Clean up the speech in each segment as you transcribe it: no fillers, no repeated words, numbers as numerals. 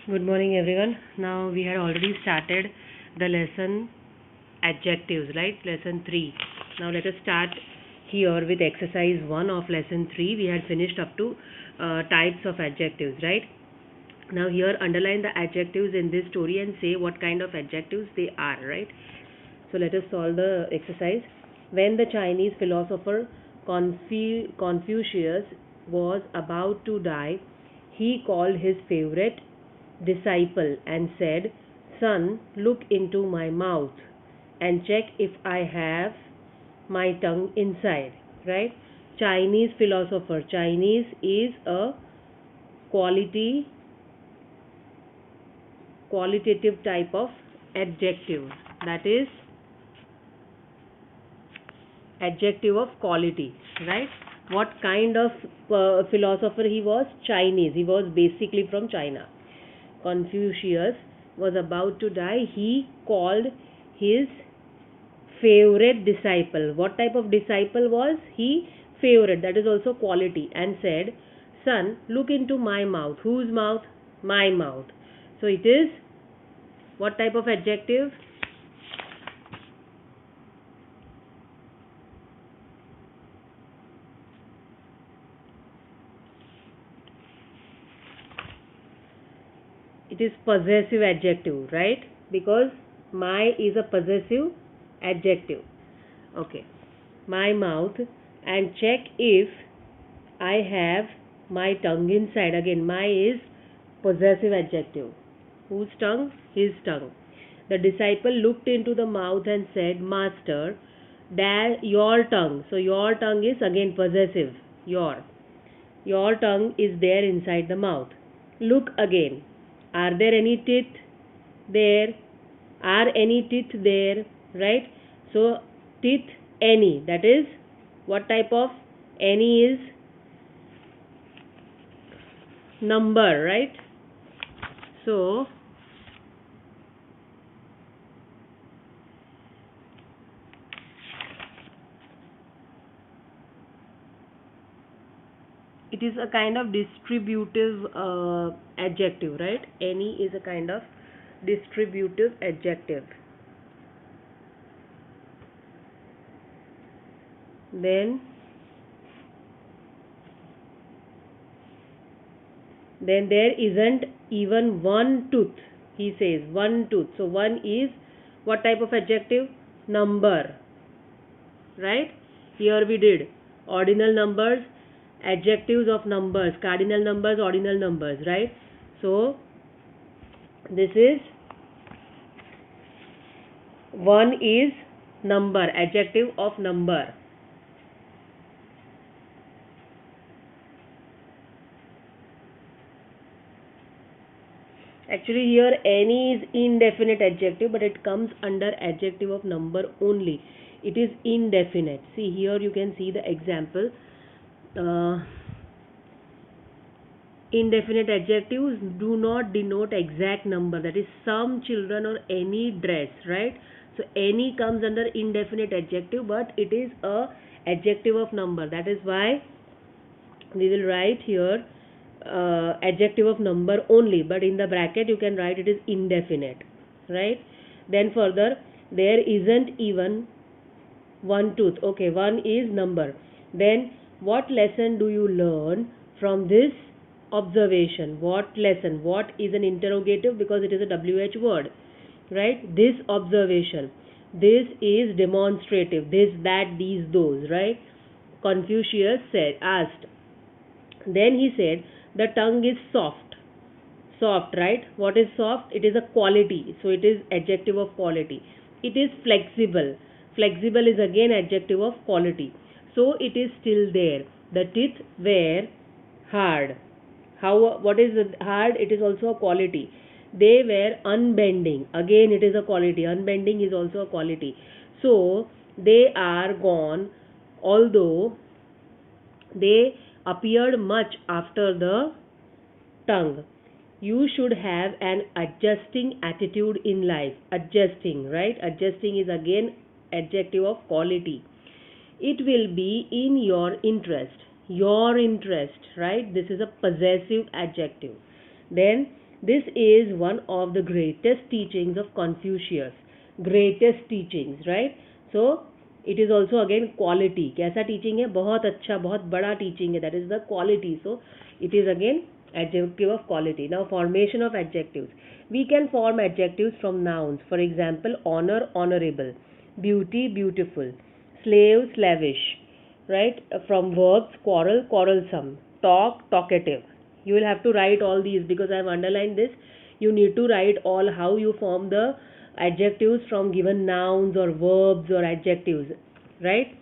Good morning, everyone. Now we had already started the lesson adjectives, right? Lesson 3. Now let us start here with exercise 1 of lesson 3. We had finished up to types of adjectives, right? Now here underline the adjectives in this story and say what kind of adjectives they are, right? So let us solve the exercise. When the Chinese philosopher Confucius was about to die, he called his favorite disciple and said, "Son, look into my mouth and check if I have my tongue inside." Right? Chinese philosopher. Chinese is a quality qualitative type of adjective. That is adjective of quality, right? What kind of philosopher he was? Chinese. He was basically from China. Confucius was about to die. He called his favorite disciple. What type of disciple was he? Favorite. That is also quality. And said, "Son, look into my mouth." Whose mouth? My mouth. So it is what type of adjective? It is possessive adjective, right? Because my is a possessive adjective. Okay. My mouth and check if I have my tongue inside. Again, my is possessive adjective. Whose tongue? His tongue. The disciple looked into the mouth and said, "Master, your tongue." So your tongue is again possessive. Your. Your tongue is there inside the mouth. Look again. Are there any teeth there? Are any teeth there? Right? So, teeth, any. That is, what type of any is? Number, right? So, it is a kind of distributive adjective, right? Any is a kind of distributive adjective. Then there isn't even one tooth. He says one tooth. So one is what type of adjective? Number, right? Here we did ordinal numbers, adjectives of numbers, cardinal numbers, ordinal numbers, right? So this is one is number, adjective of number. Actually here any is indefinite adjective, but it comes under adjective of number only. It is indefinite. See here you can see the example. Indefinite adjectives do not denote exact number, that is some children or any dress, right? So any comes under indefinite adjective, but it is a adjective of number. That is why we will write here adjective of number only, but in the bracket you can write it is indefinite, right? Then further, there isn't even one tooth. Okay, one is number. Then what lesson do you learn from this observation? What lesson? What is an interrogative because it is a WH word, right? This observation. This is demonstrative. This, that, these, those, right? Confucius asked. Then he said, the tongue is soft. Soft, right? What is soft? It is a quality. So it is adjective of quality. It is flexible. Flexible is again adjective of quality. So it is still there. The teeth were hard. What is hard? It is also a quality. They were unbending. Again it is a quality. Unbending is also a quality. So they are gone, although they appeared much after the tongue. You should have an adjusting attitude in life. Adjusting, right? Adjusting is again adjective of quality. It will be in your interest. Your interest, right? This is a possessive adjective. Then This is one of the greatest teachings of Confucius. Greatest teachings, right? So it is also again quality. कैसा teaching है? बहुत अच्छा, बहुत बड़ा teaching है. That is the quality. So it is again adjective of quality. Now formation of adjectives. We can form adjectives from nouns. For example, honor, honorable, beauty, beautiful, slave, slavish, right? From verbs, quarrel, quarrelsome, talk, talkative. You will have to write all these because I have underlined this. You need to write all how you form the adjectives from given nouns or verbs or adjectives, right?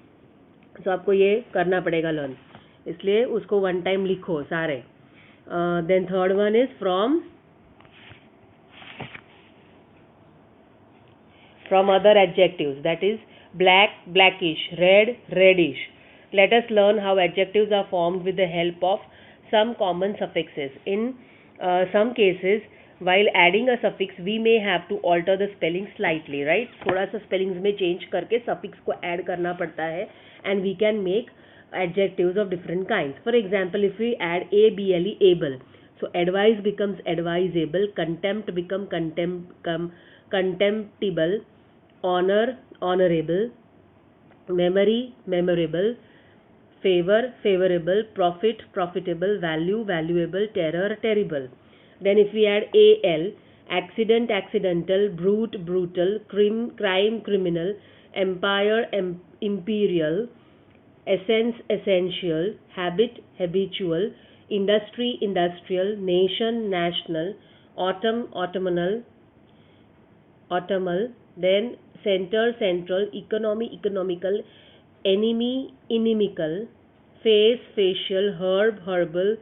So आपको ये करना पड़ेगा learn. इसलिए उसको one time लिखो सारे. Then third one is from other adjectives, that is black, blackish, red, reddish. Let us learn how adjectives are formed with the help of some common suffixes. In some cases, while adding a suffix, we may have to alter the spelling slightly, right? थोड़ा सा spellings में change करके suffix को add करना पड़ता है, and we can make adjectives of different kinds. For example, if we add able, able, so advice becomes advisable, contempt become contemptible, honor, honorable, memory, memorable, favor, favorable, profit, profitable, value, valuable, terror, terrible. Then if we add al, accident, accidental, brute, brutal, crime, criminal, empire, imperial, essence, essential, habit, habitual, industry, industrial, nation, national, autumn, autumnal, autumnal, then center, central, economy, economical, enemy, inimical, face, facial, herb, herbal,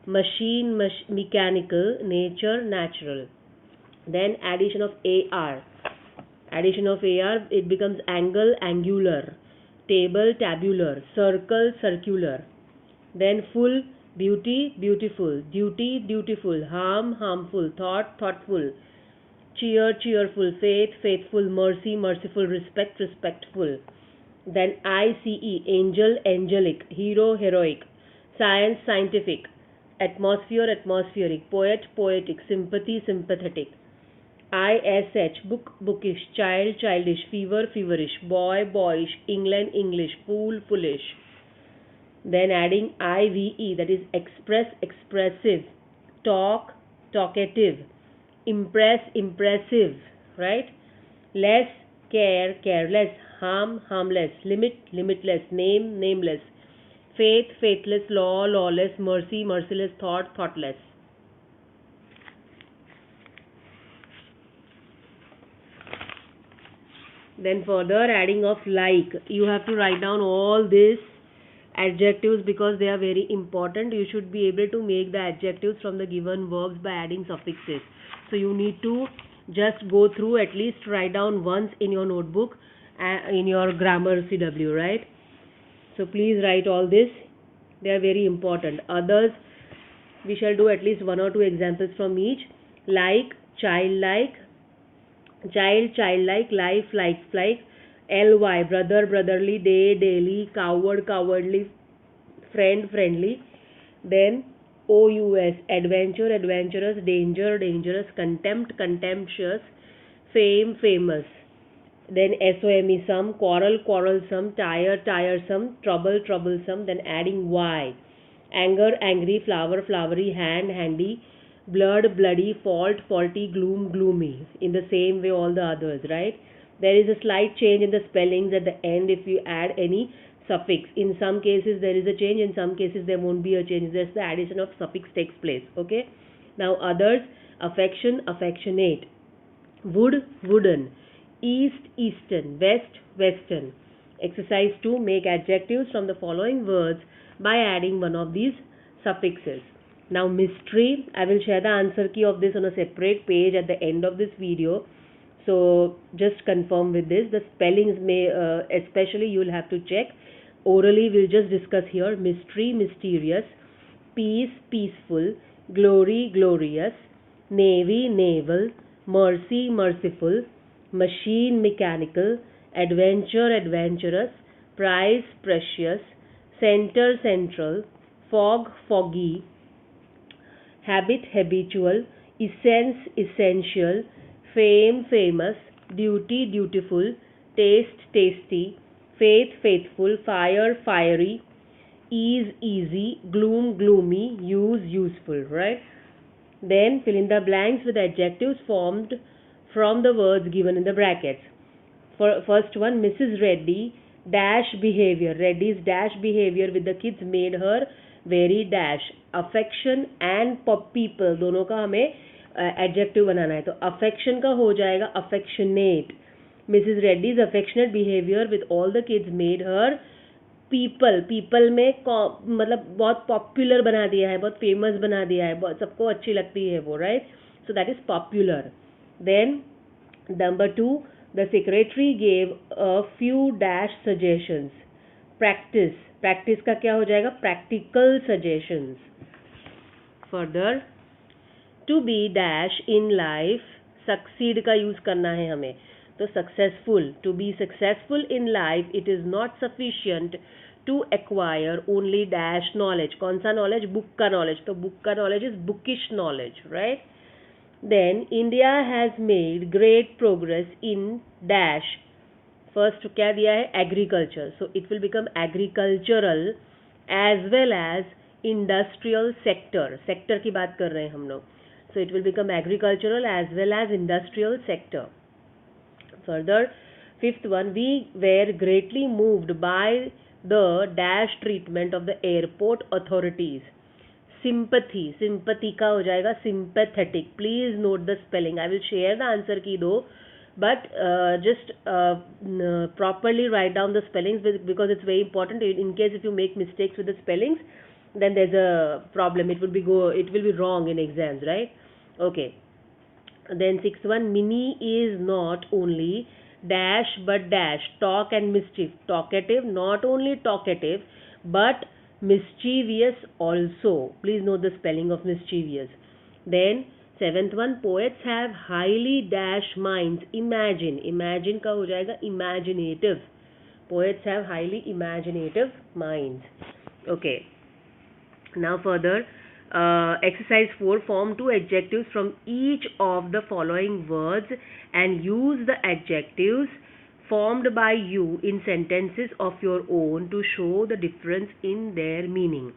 machine, mechanical, nature, natural. Then addition of AR. Addition of AR, it becomes angle, angular, table, tabular, circle, circular. Then full, beauty, beautiful, duty, dutiful, harm, harmful, thought, thoughtful, cheer, cheerful, faith, faithful, mercy, merciful, respect, respectful. Then ICE, angel, angelic, hero, heroic, science, scientific, atmosphere, atmospheric, poet, poetic, sympathy, sympathetic. ISH, book, bookish, child, childish, fever, feverish, boy, boyish, England, English, fool, foolish. Then adding IVE, that is express, expressive, talk, talkative, impress, impressive, right? Less, care, careless, harm, harmless, limit, limitless, name, nameless, faith, faithless, law, lawless, mercy, merciless, thought, thoughtless. Then further adding of like, you have to write down all these adjectives because they are very important. You should be able to make the adjectives from the given verbs by adding suffixes. So you need to just go through, at least write down once in your notebook, in your grammar CW, right? So please write all this. They are very important. Others, we shall do at least one or two examples from each. Like, childlike, child, childlike, life, like, ly, brother, brotherly, day, daily, coward, cowardly, friend, friendly. Then ous, adventure, adventurous, danger, dangerous, contempt, contemptuous, fame, famous. Then some, some, quarrel, quarrelsome, tire, tiresome, trouble, troublesome. Then adding y, anger, angry, flower, flowery, hand, handy, blood, bloody, fault, faulty, gloom, gloomy. In the same way all the others, right? There is a slight change in the spellings at the end if you add any suffix. In some cases there is a change, in some cases there won't be a change. Just the addition of suffix takes place. Okay. Now others, affection, affectionate, wood, wooden, east, eastern, west, western. Exercise 2, make adjectives from the following words by adding one of these suffixes. Now mystery, I will share the answer key of this on a separate page at the end of this video. So just confirm with this. The spellings may, especially you will have to check. Orally we'll just discuss here. Mystery, mysterious, peace, peaceful, glory, glorious, navy, naval, mercy, merciful, machine, mechanical, adventure, adventurous, prize, precious, center, central, fog, foggy, habit, habitual, essence essential, fame famous, duty dutiful, taste tasty, faith faithful, fire fiery, ease easy, gloom gloomy, use useful, right? Then fill in the blanks with adjectives formed from the words given in the brackets. For first one, Mrs. Reddy dash behavior. Reddy's dash behavior with the kids made her very dash. Affection and people दोनों का हमें adjective बनाना है, तो affection का हो जाएगा affectionate. Mrs Reddy's affectionate behaviour with all the kids made her people में मतलब बहुत पॉपुलर बना दिया है, बहुत फेमस बना दिया है, बहुत सबको अच्छी लगती है वो, right? So that is popular. Then number 2, the secretary gave a few dash suggestions. Practice का क्या हो जाएगा? Practical suggestions. Further, to be dash in life, succeed का यूज करना है हमें, तो successful. To be successful in life it is not sufficient to acquire only dash knowledge. कौन सा नॉलेज? बुक का नॉलेज. तो बुक का knowledge is bookish knowledge, right? Then India has made great progress in dash. First क्या दिया है? Agriculture. So it will become agricultural as well as industrial sector. Sector की बात कर रहे हैं हम लोग. So it will become agricultural as well as industrial sector. Further, fifth one, we were greatly moved by the dash treatment of the airport authorities. Sympathy का हो जाएगा sympathetic. Please note the spelling. I will share the answer key though, but just properly write down the spellings because it's very important. In case if you make mistakes with the spellings, then there's a problem. It will be wrong in exams, right? Okay. Then sixth one, Mini is not only dash but dash, talk and mischief. Talkative, not only talkative but mischievous also. Please note the spelling of mischievous. Then seventh one, poets have highly dash minds. Imagine का हो जाएगा imaginative. Poets have highly imaginative minds. Okay. Now further, exercise 4, form 2 adjectives from each of the following words and use the adjectives formed by you in sentences of your own to show the difference in their meaning,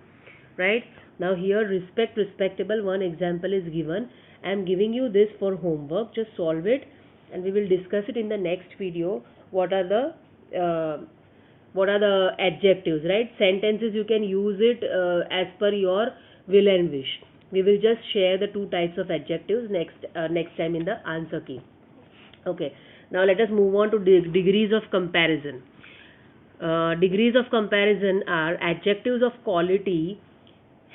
right? Now here respect, respectable, one example is given. I am giving you this for homework. Just solve it and we will discuss it in the next video. What are the adjectives, right? Sentences you can use it as per your will and wish. We will just share the two types of adjectives next time in the answer key. Okay, now let us move on to degrees of comparison. Degrees of comparison are adjectives of quality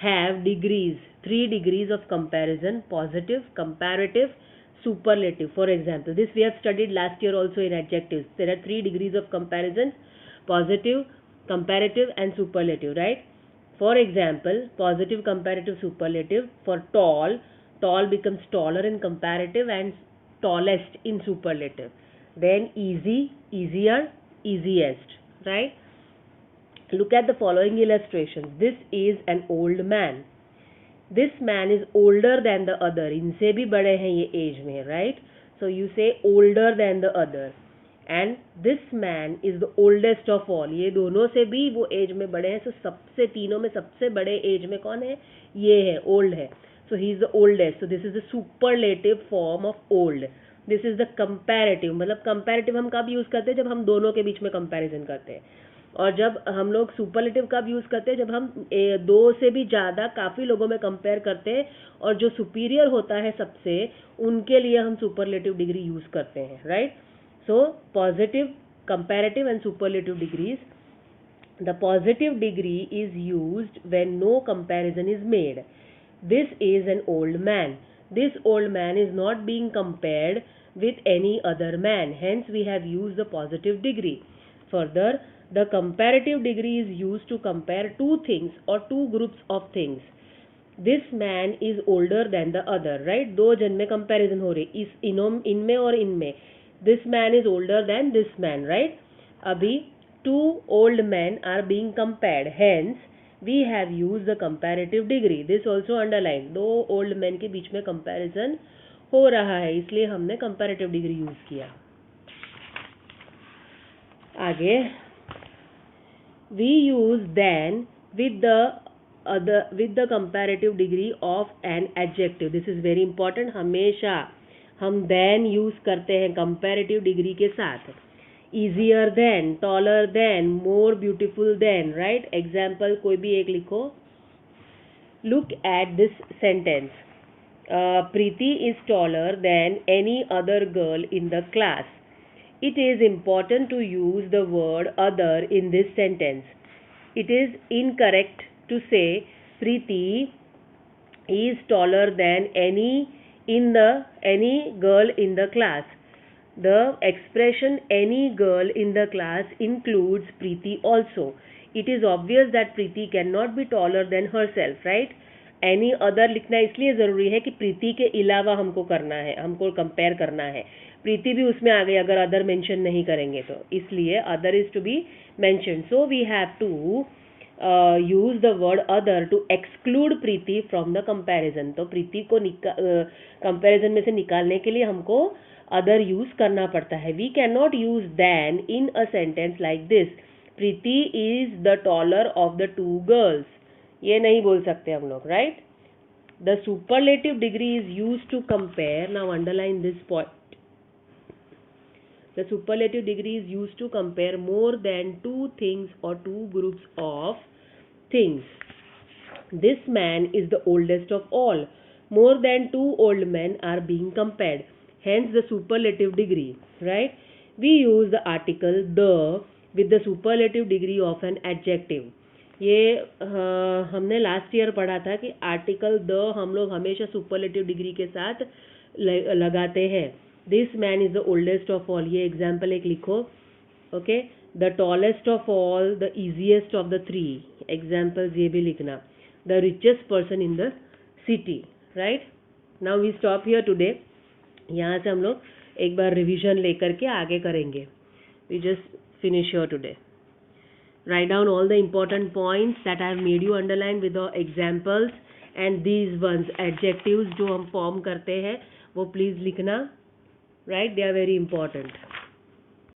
have degrees, 3 degrees of comparison: positive, comparative, superlative. For example, this we have studied last year also in adjectives. There are 3 degrees of comparison: positive, comparative and superlative, right? For example, positive, comparative, superlative. For tall becomes taller in comparative and tallest in superlative. Then easy, easier, easiest, right? Look at the following illustrations. This is an old man. This man is older than the other. इनसे भी बड़े हैं ये age में, right? So you say older than the other. And this man is the oldest of all. ये दोनों से भी वो एज में बड़े हैं. So तीनों में सबसे बड़े एज में कौन है? ये है, old है. So he is the oldest. So this is the superlative form of old. This is the comparative. मतलब comparative हम कब यूज करते हैं? जब हम दोनों के बीच में comparison करते हैं. और जब हम लोग सुपरलेटिव कब यूज करते हैं? जब हम दो से भी ज़्यादा काफ़ी लोगों में कंपेयर करते हैं और जो सुपीरियर होता है सबसे, उनके लिए हम सुपरलेटिव डिग्री यूज करते हैं, right? So positive, comparative and superlative degrees. The positive degree is used when no comparison is made. This is an old man. This old man is not being compared with any other man. Hence we have used the positive degree. Further, the comparative degree is used to compare two things or two groups of things. This man is older than the other, right? दो जन में comparison हो रही, इनमें और इनमें. This man is older than this man, right? Abhi two old men are being compared. Hence, we have use the comparative degree. This also underline. दो old man के बीच में कंपैरिजन हो रहा है, इसलिए हमने कंपैरेटिव डिग्री यूज किया. आगे we use then with the comparative degree of an adjective. This is very important. हमेशा हम then use करते हैं comparative degree के साथ. easier than, taller than, more beautiful than, right? Example कोई भी एक लिखो. Look at this sentence. Preeti is taller than any other girl in the class. It is important to use the word other in this sentence. It is incorrect to say Preeti is taller than any girl in the class. The expression any girl in the class includes Preeti also. It is obvious that Preeti cannot be taller than herself, right? Any other लिखना इसलिए ज़रूरी है कि प्रीति के अलावा हमको करना है, हमको कंपेयर करना है. प्रीति भी उसमें आ गई अगर अदर मेंशन नहीं करेंगे तो, इसलिए other is to be mention. So we have to use the word other to exclude Preeti from the comparison. तो प्रीति को कंपैरिजन में से निकालने के लिए हमको अदर यूज करना पड़ता है. We can not use then in a sentence like this. Preeti is the taller of the two girls. ये नहीं बोल सकते हम लोग, right? The superlative degree is use to compare. Now underline this point. The superlative degree is used to compare more than two things or two groups of things. This man is the oldest of all. More than two old men are being compared. Hence the superlative degree, right? We use the article the with the superlative degree of an adjective. ये हमने last year पढ़ा था कि article the हम लोग हमेशा superlative degree के साथ लगाते हैं. This man is the oldest of all. ये एग्जाम्पल एक लिखो. Okay. The tallest of all, the easiest of the three. Examples ये भी लिखना. The richest person in the city, right? Now we stop here today. यहाँ से हम लोग एक बार रिविजन लेकर के आगे करेंगे. We just finish here today. Write down all the important points that I have made you underline with the examples and these ones adjectives जो हम form करते हैं वो please लिखना. Right? They are very important.